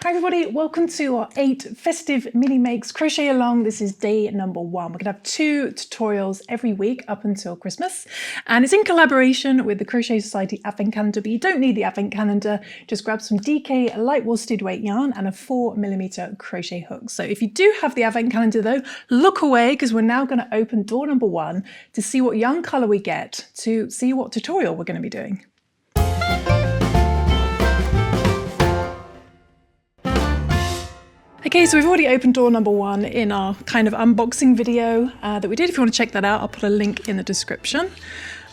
Hi everybody, welcome to our 8 festive mini makes crochet along. This is day number 1. We're gonna have 2 tutorials every week up until Christmas, and it's in collaboration with the Crochet Society Advent Calendar, but you don't need the Advent Calendar. Just grab some DK light worsted weight yarn and a 4mm crochet hook. So if you do have the Advent Calendar though, look away because we're now gonna open door number 1 to see what yarn color we get, to see what tutorial we're gonna be doing. Okay, so we've already opened door number 1 in our kind of unboxing video that we did. If you want to check that out, I'll put a link in the description.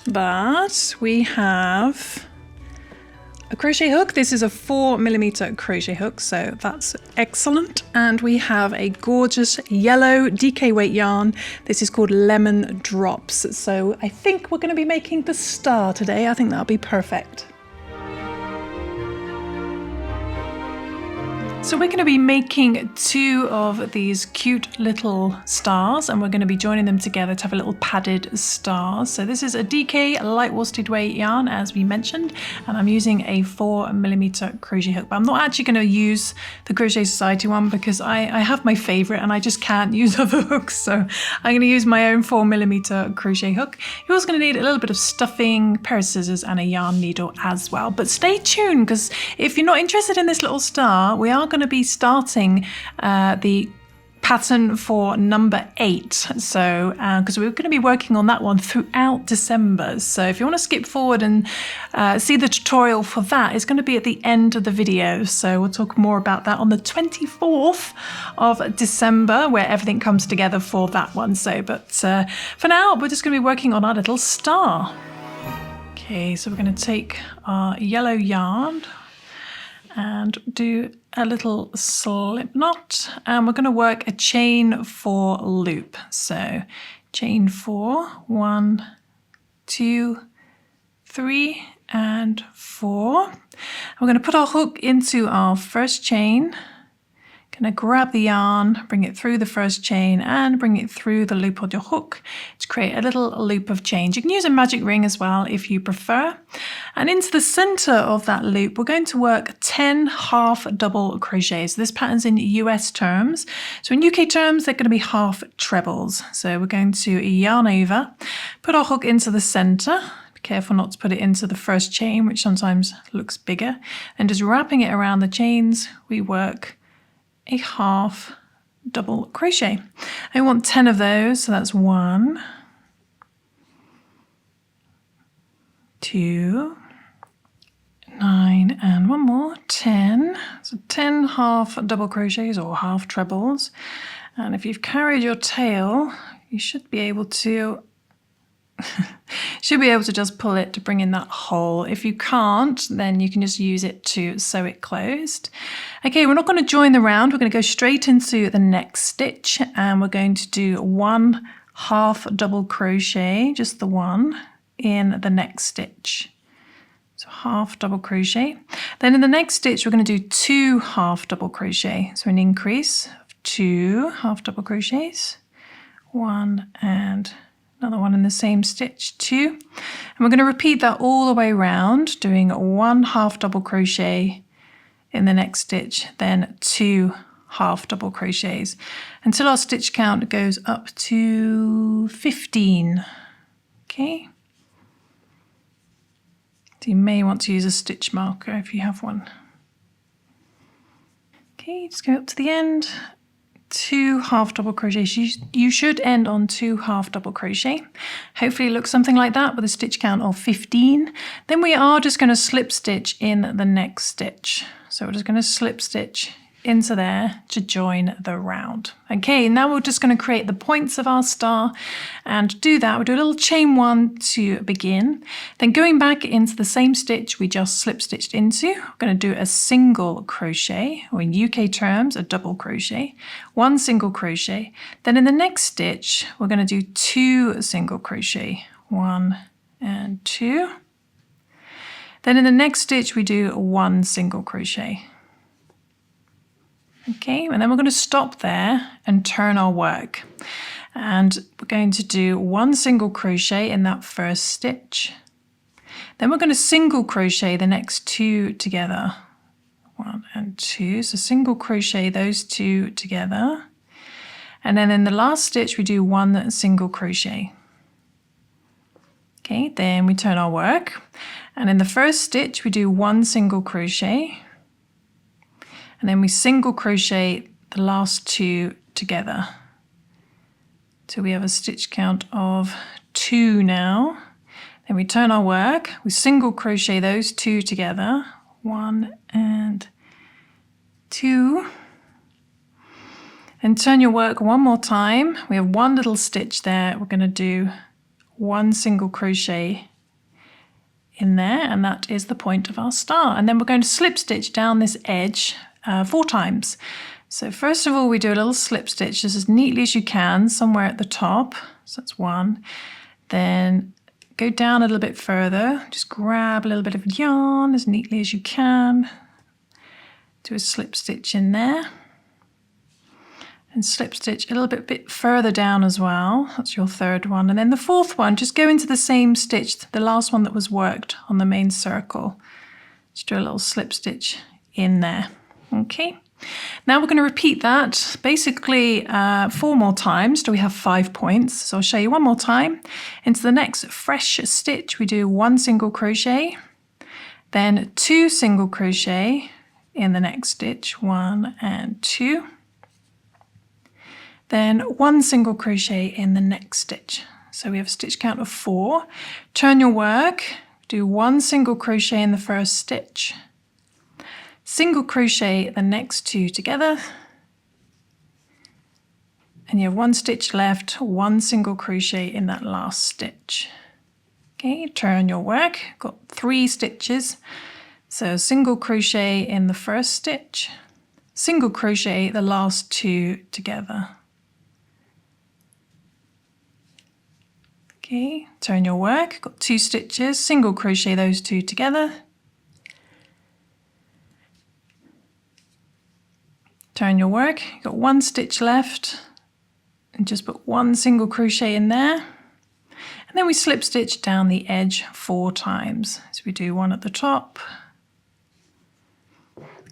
But we have a crochet hook. This is a 4mm crochet hook, so that's excellent. And we have a gorgeous yellow DK weight yarn. This is called Lemon Drops. So I think we're going to be making the star today. I think that'll be perfect. So we're going to be making 2 of these cute little stars, and we're going to be joining them together to have a little padded star. So this is a DK light worsted weight yarn, as we mentioned, and I'm using a 4mm crochet hook. But I'm not actually going to use the Crochet Society one because I have my favourite and I just can't use other hooks. So I'm going to use my own 4mm crochet hook. You're also going to need a little bit of stuffing, pair of scissors and a yarn needle as well. But stay tuned, because if you're not interested in this little star, we are going to be starting the pattern for number 8, so because we're going to be working on that one throughout December. So if you want to skip forward and see the tutorial for that, it's going to be at the end of the video. So we'll talk more about that on the 24th of December, where everything comes together for that one. So but for now, we're just going to be working on our little star. Okay, so we're going to take our yellow yarn and do a little slip knot, and we're going to work a chain 4 loop. So chain 4, 1, 2, 3 and 4. We're going to put our hook into our first chain. Going to grab the yarn, bring it through the first chain and bring it through the loop on your hook to create a little loop of change. You can use a magic ring as well if you prefer. And into the center of that loop, we're going to work 10 half double crochets. This pattern's in US terms. So in UK terms, they're going to be half trebles. So we're going to yarn over, put our hook into the center. Be careful not to put it into the first chain, which sometimes looks bigger. And just wrapping it around the chains, we work a half double crochet. I want 10 of those, so that's 1, 2, 9 and one more, 10. So 10 half double crochets or half trebles. And if you've carried your tail, you should be able to just pull it to bring in that hole. If you can't, then you can just use it to sew it closed. Okay, we're not going to join the round. We're going to go straight into the next stitch, and we're going to do 1 half double crochet, just the 1, in the next stitch. So half double crochet. Then in the next stitch, we're going to do 2 half double crochet. So an increase of 2 half double crochets, 1 and another one in the same stitch, 2. And we're going to repeat that all the way around, doing 1 half double crochet in the next stitch, then 2 half double crochets until our stitch count goes up to 15. Okay. So you may want to use a stitch marker if you have one. Okay, just go up to the end. 2 half double crochets. You should end on 2 half double crochet. Hopefully it looks something like that with a stitch count of 15. Then we are just going to slip stitch in the next stitch. So we're just going to slip stitch into there to join the round. Okay, now we're just going to create the points of our star, and to do that we'll do a little chain 1 to begin. Then going back into the same stitch we just slip stitched into, we're going to do a single crochet, or in UK terms a double crochet, 1 single crochet. Then in the next stitch we're going to do 2 single crochet, 1 and 2. Then in the next stitch we do 1 single crochet. Okay, and then we're going to stop there and turn our work. And we're going to do 1 single crochet in that first stitch. Then we're going to single crochet the next 2 together. 1 and 2. So single crochet those two together. And then in the last stitch, we do 1 single crochet. Okay, then we turn our work. And in the first stitch, we do 1 single crochet. And then we single crochet the last 2 together. So we have a stitch count of 2 now. Then we turn our work, we single crochet those 2 together. 1 and 2. And turn your work one more time. We have 1 little stitch there. We're going to do 1 single crochet in there, and that is the point of our star. And then we're going to slip stitch down this edge 4 times. So first of all, we do a little slip stitch just as neatly as you can somewhere at the top. So that's 1. Then go down a little bit further. Just grab a little bit of yarn as neatly as you can. Do a slip stitch in there. And slip stitch a little bit further down as well. That's your 3rd one. And then the 4th one, just go into the same stitch, the last one that was worked on the main circle. Just do a little slip stitch in there. Okay. Now we're going to repeat that basically 4 more times till we have 5 points. So I'll show you one more time. Into the next fresh stitch, we do 1 single crochet, then 2 single crochet in the next stitch, 1 and 2. Then 1 single crochet in the next stitch. So we have a stitch count of 4. Turn your work, do 1 single crochet in the first stitch, single crochet the next 2 together, and you have 1 stitch left, 1 single crochet in that last stitch. Okay, turn your work, got 3 stitches. So single crochet in the first stitch, single crochet the last 2 together. Okay, turn your work, got 2 stitches, single crochet those 2 together. Turn your work, you've got 1 stitch left, and just put 1 single crochet in there. And then we slip stitch down the edge 4 times. So we do 1 at the top,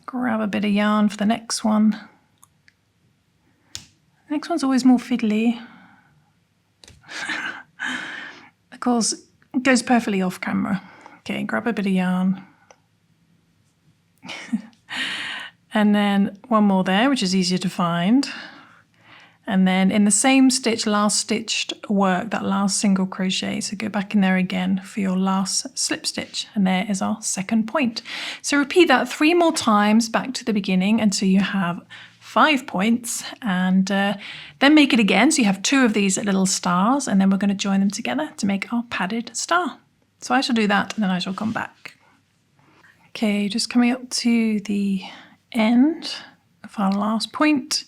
grab a bit of yarn for the next one. The next one's always more fiddly. Of course, it goes perfectly off camera. Okay, grab a bit of yarn. And then 1 more there, which is easier to find. And then in the same stitch, last stitched work, that last single crochet. So go back in there again for your last slip stitch. And there is our 2nd point. So repeat that 3 more times back to the beginning until you have 5 points, and then make it again. So you have 2 of these little stars, and then we're going to join them together to make our padded star. So I shall do that, and then I shall come back. Okay, just coming up to the end of our last point,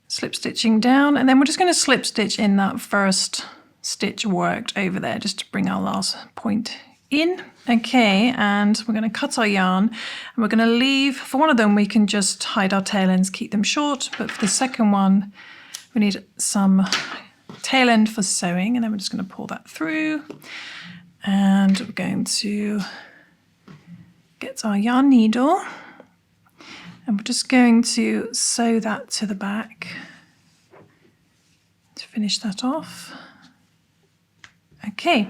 slip stitching down, and then we're just going to slip stitch in that first stitch worked over there just to bring our last point in. Okay, and we're going to cut our yarn, and we're going to leave, for one of them we can just hide our tail ends, keep them short, but for the second one we need some tail end for sewing, and then we're just going to pull that through, and we're going to get our yarn needle, and we're just going to sew that to the back to finish that off. Okay,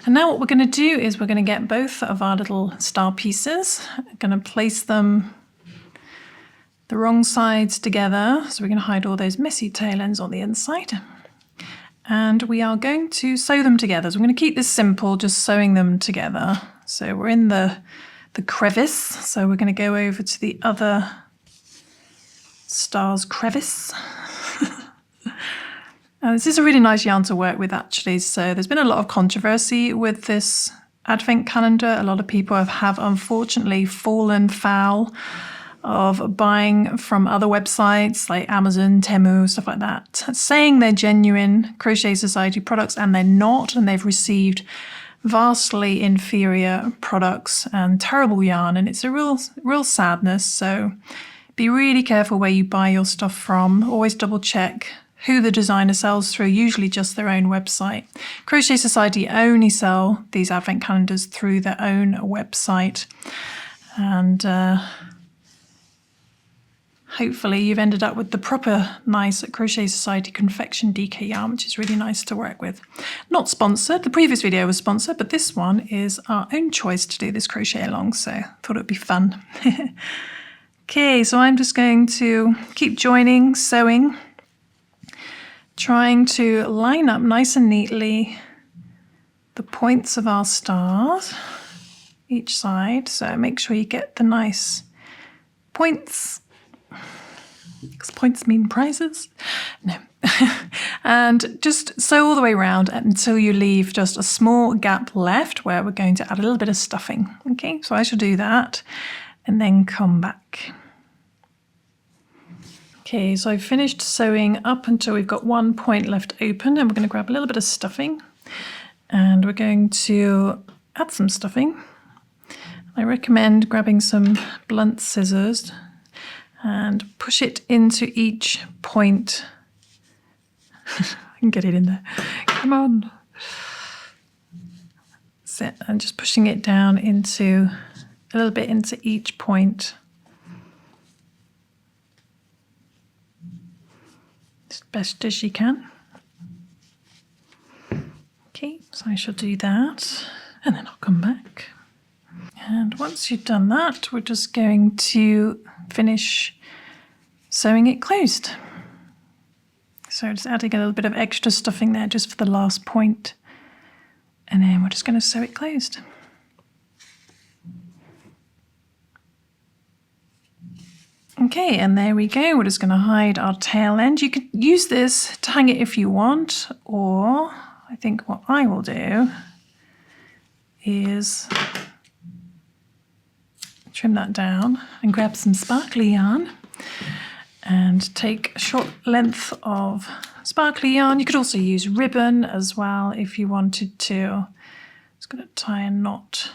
and now what we're going to do is we're going to get both of our little star pieces. I'm going to place them the wrong sides together, so we're going to hide all those messy tail ends on the inside. And we are going to sew them together. So we're going to keep this simple, just sewing them together. So we're in the crevice, so we're going to go over to the other star's crevice. This is a really nice yarn to work with, actually. So there's been a lot of controversy with this advent calendar. A lot of people have unfortunately fallen foul of buying from other websites like Amazon, Temu, stuff like that, saying they're genuine Crochet Society products, and they're not, and they've received vastly inferior products and terrible yarn, and it's a real sadness. So be really careful where you buy your stuff from. Always double check who the designer sells through, usually just their own website. Crochet Society only sell these advent calendars through their own website. And hopefully you've ended up with the proper nice Crochet Society confection DK yarn, which is really nice to work with. Not sponsored. The previous video was sponsored, but this one is our own choice to do this crochet along, so I thought it would be fun. Okay, so I'm just going to keep joining, sewing, trying to line up nice and neatly the points of our stars each side. So make sure you get the nice points, because points mean prizes. No. And just sew all the way around until you leave just a small gap left where we're going to add a little bit of stuffing. Okay, so I shall do that and then come back. Okay, so I've finished sewing up until we've got one point left open, and we're going to grab a little bit of stuffing and we're going to add some stuffing. I recommend grabbing some blunt scissors and push it into each point. I can get it in there. Come on. That's it. I'm just pushing it down into a little bit into each point. As best as you can. Okay, so I shall do that and then I'll come back. And once you've done that, we're just going to finish sewing it closed. So just adding a little bit of extra stuffing there just for the last point. And then we're just going to sew it closed. Okay, and there we go. We're just going to hide our tail end. You could use this to hang it if you want, or I think what I will do is trim that down and grab some sparkly yarn and take a short length of sparkly yarn. You could also use ribbon as well if you wanted to. Just going to tie a knot.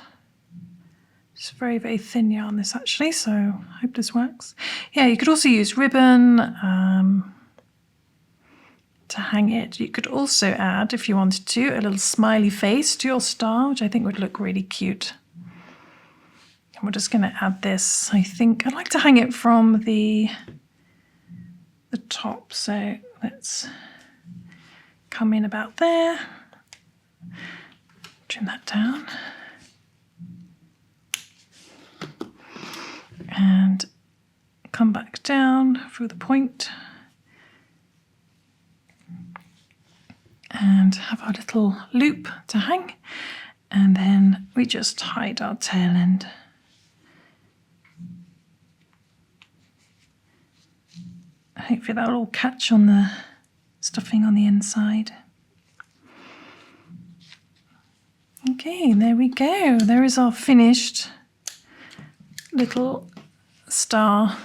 It's very, very thin yarn this actually, so I hope this works. Yeah, you could also use ribbon to hang it. You could also add, if you wanted to, a little smiley face to your star, which I think would look really cute. And we're just going to add this. I think I'd like to hang it from the top, so let's come in about there, trim that down, and come back down through the point and have our little loop to hang, and then we just hide our tail end. Hopefully that'll all catch on the stuffing on the inside. Okay, and there we go. There is our finished little star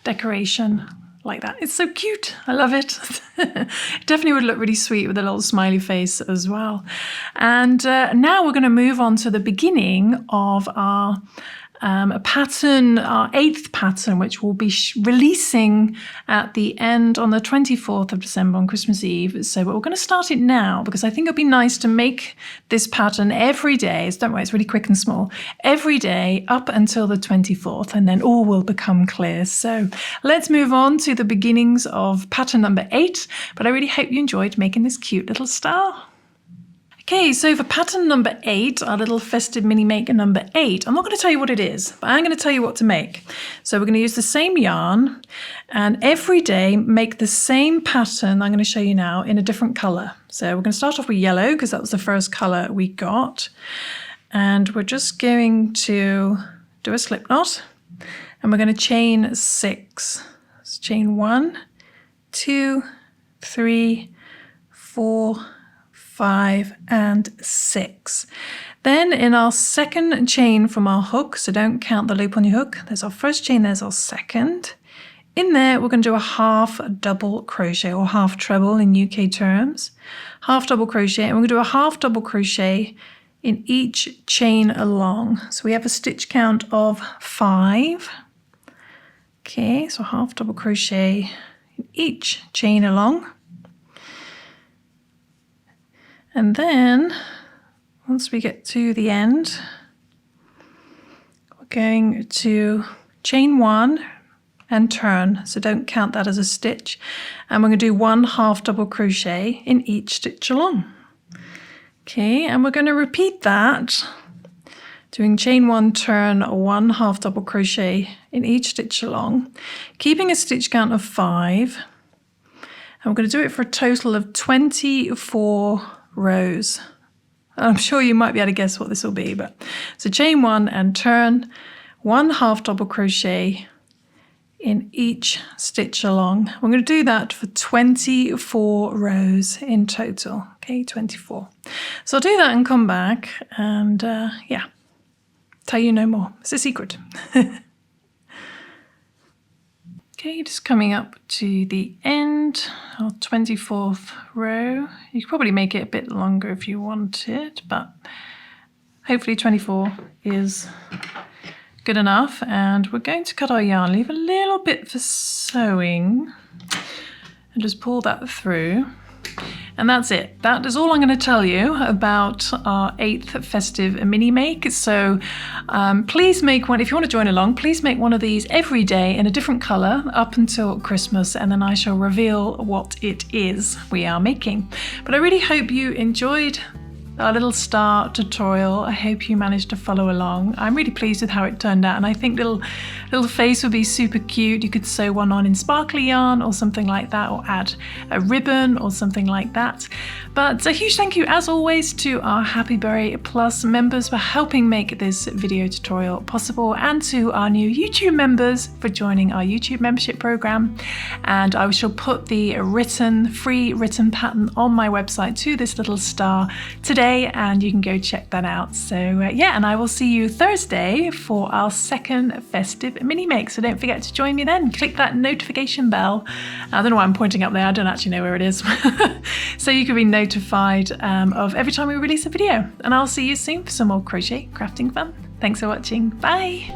decoration like that. It's so cute. I love it. It definitely would look really sweet with a little smiley face as well. And now we're going to move on to the beginning of our pattern, our 8th pattern, which will be releasing at the end on the 24th of December on Christmas Eve. So we're going to start it now because I think it'd be nice to make this pattern every day. Don't worry, it's really quick and small. Every day up until the 24th, and then all will become clear. So let's move on to the beginnings of pattern number 8. But I really hope you enjoyed making this cute little star. Okay, so for pattern number 8, our little festive mini maker number 8, I'm not going to tell you what it is, but I'm going to tell you what to make. So we're going to use the same yarn and every day make the same pattern I'm going to show you now in a different colour. So we're going to start off with yellow because that was the first colour we got. And we're just going to do a slip knot and we're going to chain 6. Let's chain 1, 2, 3, 4, 5 and 6. Then in our second chain from our hook, so don't count the loop on your hook, there's our first chain, there's our second. In there we're going to do a half double crochet, or half treble in UK terms. Half double crochet, and we're going to do a half double crochet in each chain along. So we have a stitch count of 5. Okay, so half double crochet in each chain along. And then, once we get to the end, we're going to chain 1 and turn, so don't count that as a stitch, and we're going to do 1 half double crochet in each stitch along. Okay, and we're going to repeat that, doing chain 1, turn, 1 half double crochet in each stitch along, keeping a stitch count of 5, and we're going to do it for a total of 24 rows. I'm sure you might be able to guess what this will be, but so chain 1 and turn, 1 half double crochet in each stitch along. We're going to do that for 24 rows in total. Okay, 24. So I'll do that and come back and yeah, tell you no more. It's a secret. Okay, just coming up to the end of 24th row. You could probably make it a bit longer if you wanted, but hopefully 24 is good enough. And we're going to cut our yarn, leave a little bit for sewing, and just pull that through. And that's it. That is all I'm going to tell you about our 8th festive mini make. So please make one, if you want to join along, please make one of these every day in a different colour up until Christmas, and then I shall reveal what it is we are making. But I really hope you enjoyed our little star tutorial. I hope you managed to follow along. I'm really pleased with how it turned out, and I think little face would be super cute. You could sew one on in sparkly yarn or something like that, or add a ribbon or something like that. But a huge thank you as always to our HappyBerry Plus members for helping make this video tutorial possible, and to our new YouTube members for joining our YouTube membership program. And I shall put the free written pattern on my website to this little star today, and you can go check that out. So yeah, and I will see you Thursday for our 2nd festive mini make. So don't forget to join me then. Click that notification bell. I don't know why I'm pointing up there. I don't actually know where it is. So you can be notified of every time we release a video. And I'll see you soon for some more crochet crafting fun. Thanks for watching. Bye.